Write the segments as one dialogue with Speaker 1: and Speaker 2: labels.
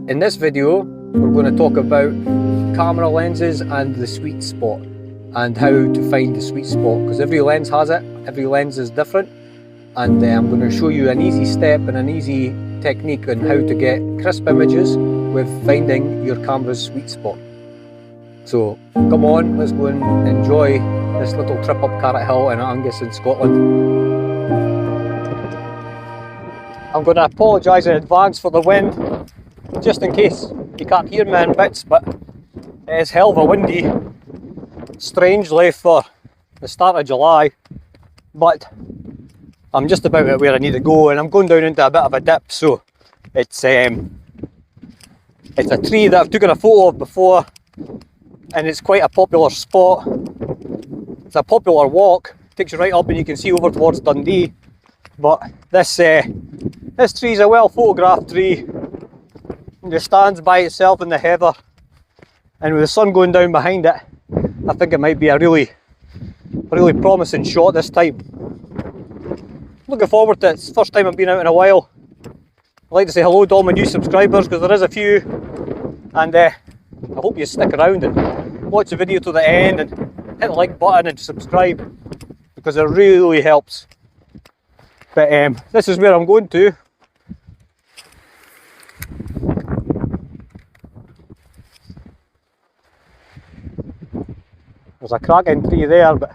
Speaker 1: In this video, we're going to talk about camera lenses and the sweet spot and how to find the sweet spot, because every lens has it, every lens is different, and I'm going to show you an easy step and an easy technique on how to get crisp images with finding your camera's sweet spot. So come on, let's go and enjoy this little trip up Carrot Hill in Angus in Scotland. I'm going to apologise in advance for the wind, just in case you can't hear me in bits, but it is hell of a windy, strangely for the start of July, but I'm just about at where I need to go, and I'm going down into a bit of a dip, so it's a tree that I've taken a photo of before, and it's quite a popular spot. It's a popular walk, takes you right up and you can see over towards Dundee, but this tree is a well photographed tree. It just stands by itself in the heather, and with the sun going down behind it, I think it might be a really promising shot this time. Looking forward to it. It's the first time I've been out in a while. I'd like to say hello to all my new subscribers, because there is a few, and I hope you stick around and watch the video to the end and hit the like button and subscribe, because it really helps. But this is where I'm going to. There's a cracking tree there, but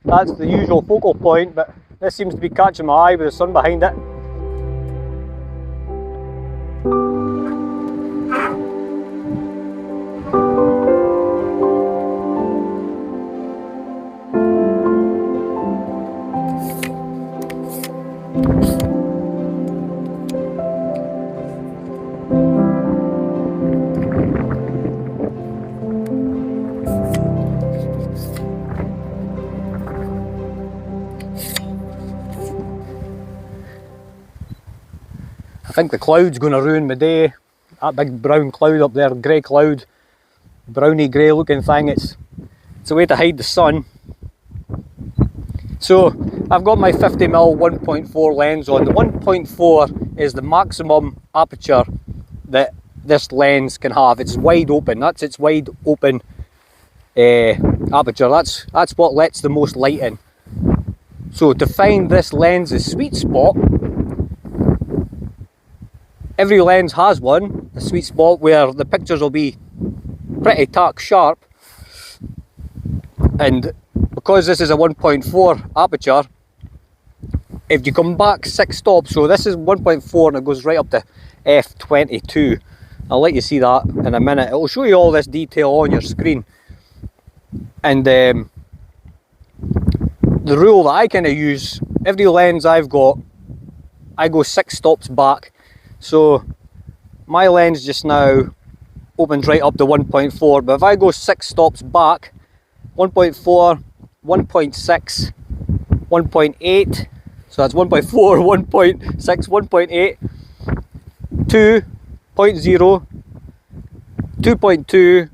Speaker 1: that's the usual focal point, but this seems to be catching my eye with the sun behind it. I think the cloud's going to ruin my day. That big brown cloud up there, grey cloud, browny grey looking thing, it's a way to hide the sun. So I've got my 50mm 1.4 lens on. The 1.4 is the maximum aperture that this lens can have. It's wide open, that's its wide open aperture. That's what lets the most light in. So to find this lens's sweet spot, every lens has one, a sweet spot where the pictures will be pretty tack sharp, and because this is a 1.4 aperture, if you come back 6 stops, so this is 1.4 and it goes right up to f22. I'll let you see that in a minute. It'll show you all this detail on your screen. And the rule that I kind of use, every lens I've got, I go 6 stops back. So my lens just now opens right up to 1.4, but if I go 6 stops back, 1.4, 1.6, 1.8, so that's 1.4, 1.6, 1.8, 2.0, 2.2,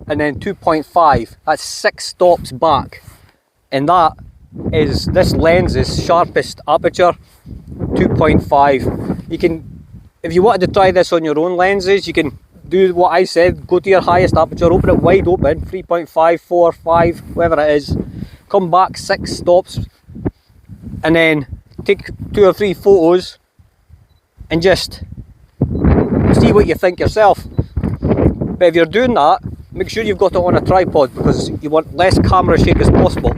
Speaker 1: and then 2.5. That's 6 stops back, and that is this lens's sharpest aperture, 2.5. You can, if you wanted to try this on your own lenses, you can do what I said, go to your highest aperture, open it wide open, 3.5, 4, 5, whatever it is, come back 6 stops, and then take 2 or 3 photos and just see what you think yourself. But if you're doing that, make sure you've got it on a tripod, because you want less camera shake as possible,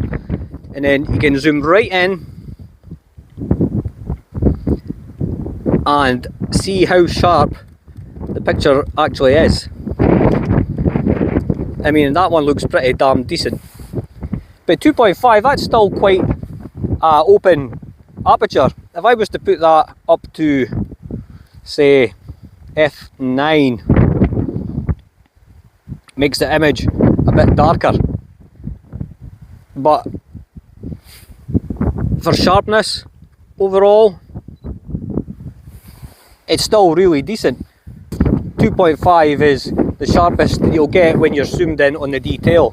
Speaker 1: and then you can zoom right in and see how sharp the picture actually is. I mean, that one looks pretty damn decent. But 2.5, that's still quite open aperture. If I was to put that up to, say, f9, makes the image a bit darker. But for sharpness, overall, it's still really decent. 2.5 is the sharpest that you'll get when you're zoomed in on the detail.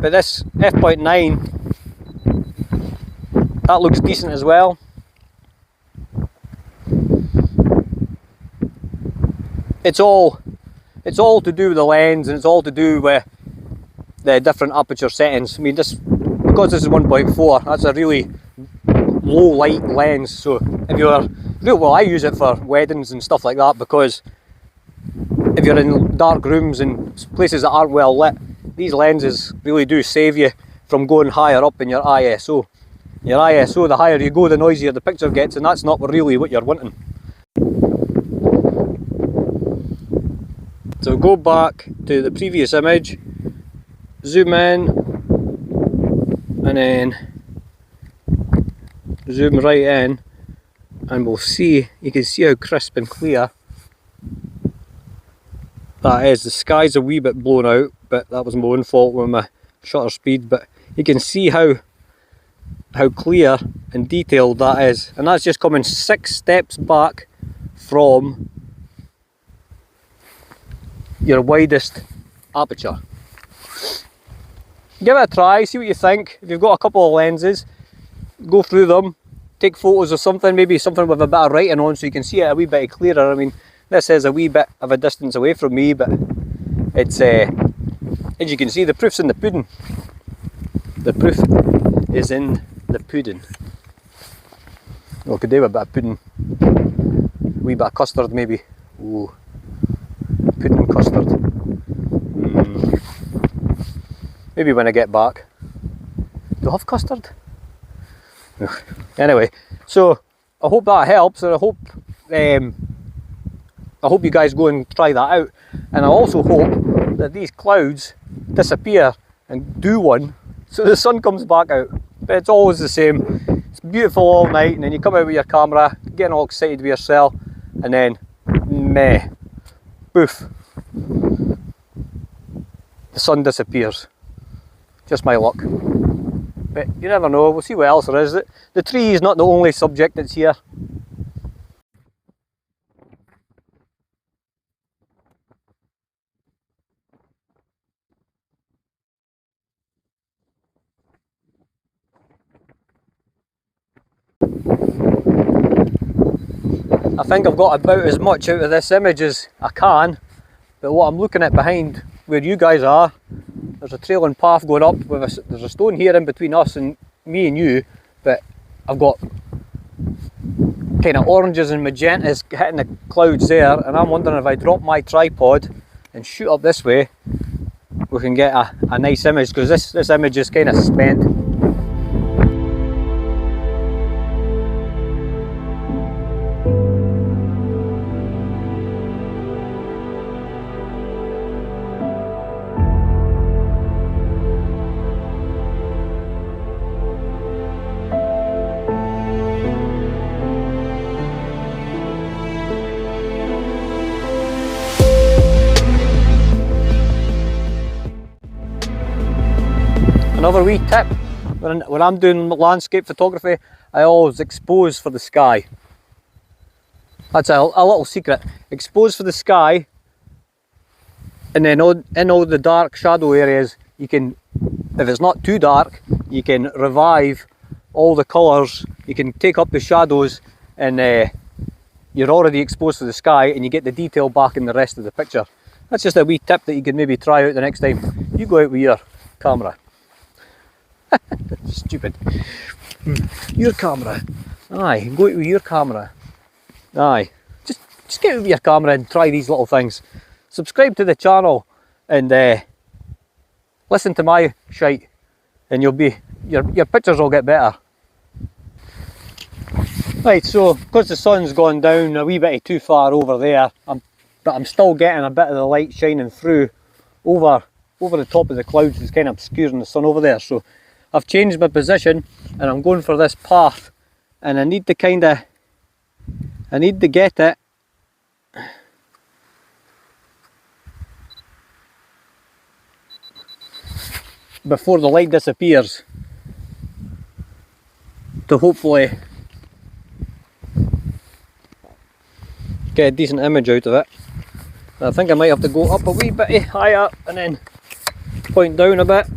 Speaker 1: But this f.9, that looks decent as well. it's all to do with the lens, and it's all to do with the different aperture settings. I mean, because this is 1.4, that's a really low light lens. So if you're, well, I use it for weddings and stuff like that, because if you're in dark rooms and places that aren't well lit, these lenses really do save you from going higher up in your ISO. Your ISO, the higher you go, the noisier the picture gets, and that's not really what you're wanting. So go back to the previous image, zoom in, and then zoom right in, and we'll see, you can see how crisp and clear that is. The sky's a wee bit blown out, but that was my own fault with my shutter speed, but you can see how clear and detailed that is, and that's just coming 6 steps back from your widest aperture. Give it a try, see what you think. If you've got a couple of lenses, go through them, take photos of something, maybe something with a bit of writing on so you can see it a wee bit clearer. I mean, this is a wee bit of a distance away from me, but it's, as you can see, the proof's in the pudding. The proof is in the pudding. Well, could do with a bit of pudding. A wee bit of custard maybe. Ooh. Pudding custard. Maybe when I get back. Do I have custard? Anyway, so I hope that helps, and I hope you guys go and try that out. And I also hope that these clouds disappear and do one, so the sun comes back out. But it's always the same. It's beautiful all night, and then you come out with your camera, getting all excited with yourself, and then meh, poof, the sun disappears. Just my luck. But you never know, we'll see what else there is. The tree is not the only subject that's here. I think I've got about as much out of this image as I can, but what I'm looking at behind where you guys are, there's a trailing path going up, there's a stone here in between us and me and you, but I've got kind of oranges and magentas hitting the clouds there, and I'm wondering if I drop my tripod and shoot up this way, we can get a nice image, because this image is kind of spent. Another wee tip, when I'm doing landscape photography, I always expose for the sky. That's a little secret. Expose for the sky, and then in all the dark shadow areas, you can, if it's not too dark, you can revive all the colours, you can take up the shadows, and you're already exposed to the sky, and you get the detail back in the rest of the picture. That's just a wee tip that you can maybe try out the next time you go out with your camera. Stupid. Your camera. Aye, go out with your camera. Aye. Just get out with your camera and try these little things. Subscribe to the channel and listen to my shite, and you'll be your pictures will get better. Right, so because the sun's gone down a wee bit too far over there, but I'm still getting a bit of the light shining through over the top of the clouds. It's kind of obscuring the sun over there, so I've changed my position and I'm going for this path, and I need to get it before the light disappears to hopefully get a decent image out of it. I think I might have to go up a wee bit higher and then point down a bit.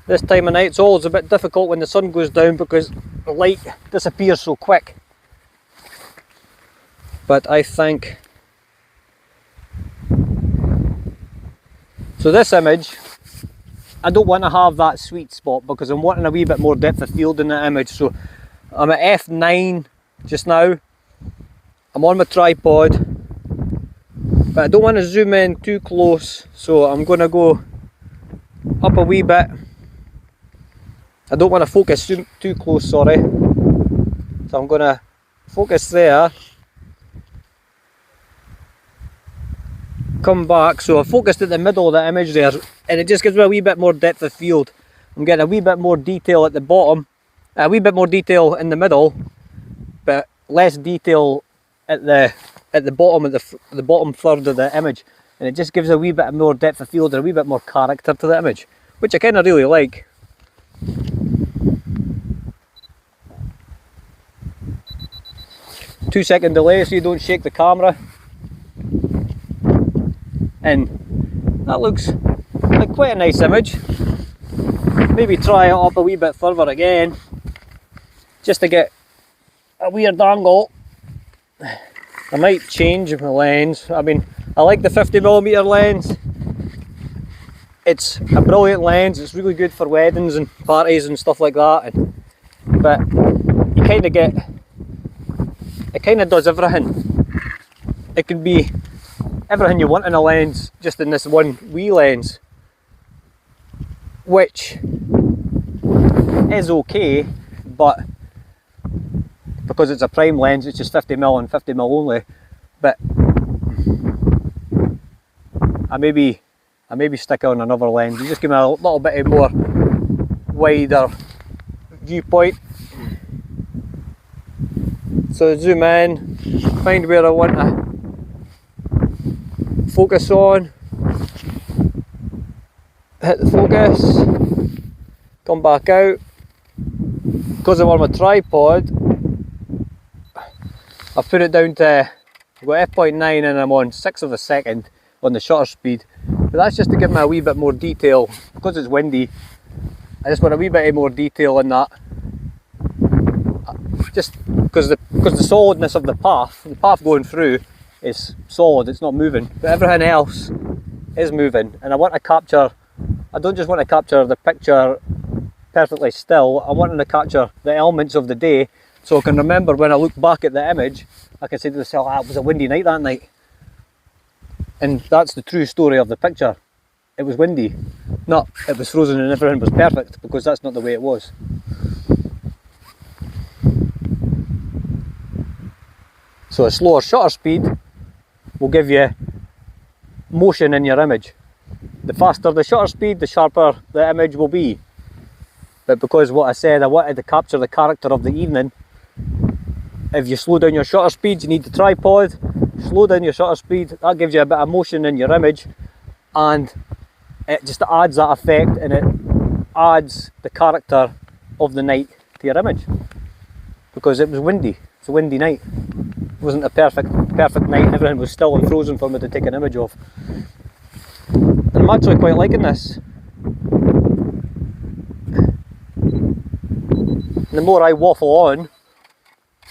Speaker 1: This time of night it's always a bit difficult when the sun goes down because the light disappears so quick. but I think so. This image, I don't want to have that sweet spot because I'm wanting a wee bit more depth of field in the image. So I'm at f9 just now. I'm on my tripod, but I don't want to zoom in too close, so I'm going to go up a wee bit. I don't want to focus too close, sorry. So I'm going to focus there. Come back, so I focused at the middle of the image there, and it just gives me a wee bit more depth of field. I'm getting a wee bit more detail at the bottom, a wee bit more detail in the middle, but less detail at the bottom, at the bottom third of the image, and it just gives a wee bit more depth of field and a wee bit more character to the image, which I kind of really like. Two-second delay so you don't shake the camera. And that looks like quite a nice image. Maybe try it up a wee bit further again, just to get a weird angle. I might change my lens. I mean, I like the 50mm lens. It's a brilliant lens. It's really good for weddings and parties and stuff like that. But you kind of get, it kind of does everything. It can be everything you want in a lens, just in this one wee lens, which is okay, but because it's a prime lens, it's just 50mm and 50mm only. But I maybe stick on another lens and just give me a little bit more wider viewpoint. So zoom in, find where I want to focus on, hit the focus, come back out. Because I'm on my tripod, I've put it down to, I've got f.9 and I'm on 1/6 of a second on the shutter speed. But that's just to give me a wee bit more detail. Because it's windy, I just want a wee bit more detail in that. Just because the solidness of the path going through is solid, it's not moving, but everything else is moving, and I want to capture, I don't just want to capture the picture perfectly still, I want to capture the elements of the day, so I can remember when I look back at the image, I can say to myself, it was a windy night that night. And that's the true story of the picture. It was windy, not it was frozen and everything was perfect, because that's not the way it was. So a slower shutter speed will give you motion in your image. The faster the shutter speed, the sharper the image will be. But because what I said, I wanted to capture the character of the evening, if you slow down your shutter speed, you need the tripod, slow down your shutter speed, that gives you a bit of motion in your image, and it just adds that effect, and it adds the character of the night to your image. Because it was windy, it's a windy night. It wasn't a perfect night, everything was still and frozen for me to take an image of. And I'm actually quite liking this. The more I waffle on,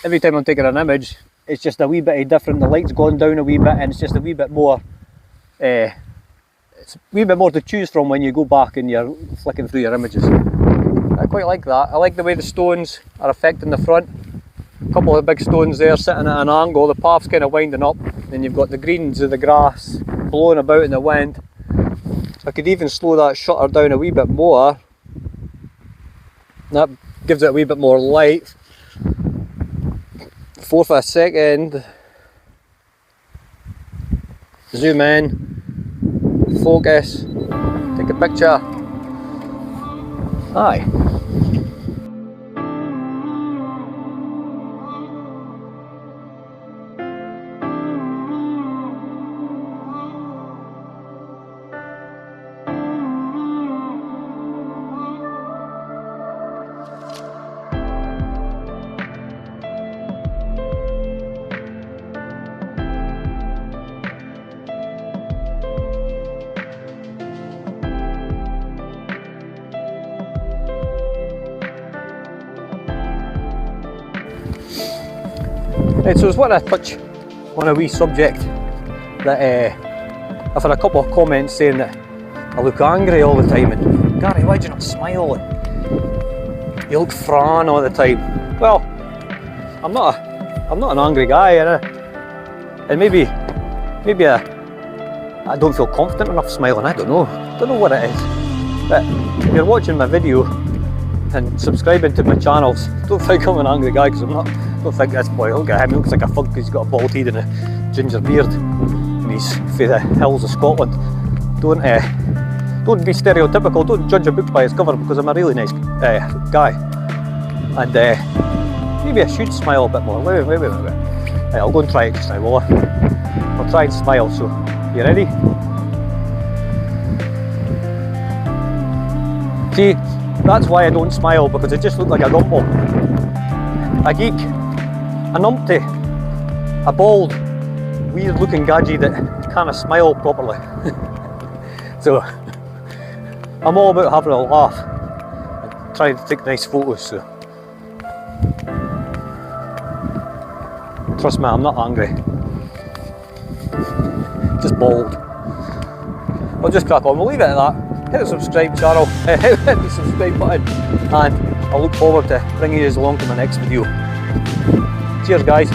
Speaker 1: every time I'm taking an image, it's just a wee bit different. The light's gone down a wee bit, and it's just a wee bit more. It's a wee bit more to choose from when you go back and you're flicking through your images. I quite like that. I like the way the stones are affecting the front. A couple of big stones there sitting at an angle. The path's kind of winding up. Then you've got the greens of the grass blowing about in the wind. I could even slow that shutter down a wee bit more. That gives it a wee bit more light. 1/4 of a second. Zoom in, focus, take a picture. Aye. Right, so I just want to touch on a wee subject that I've had a couple of comments saying that I look angry all the time, and Gary, why do you not smile? You look frown all the time. Well, I'm not an angry guy, and maybe I don't feel confident enough smiling. I don't know what it is. But if you're watching my video and subscribing to my channels, don't think I'm an angry guy, because I'm not. Don't think this boy, look at him, he looks like a funk. He's got a bald head and a ginger beard, and he's for the hills of Scotland. Don't be stereotypical. Don't judge a book by its cover, because I'm a really nice guy, and maybe I should smile a bit more. Wait. Right, I'll go and try it just now, will I? I'll try and smile. So, you ready? See, that's why I don't smile, because I just look like a gumball, a geek, a numpty, a bald, weird-looking gadget that can't smile properly. So, I'm all about having a laugh and trying to take nice photos. So, trust me, I'm not angry. Just bald. I'll just crack on. We'll leave it at that. Hit the subscribe channel, hit the subscribe button, and I look forward to bringing you along to my next video. Cheers, guys.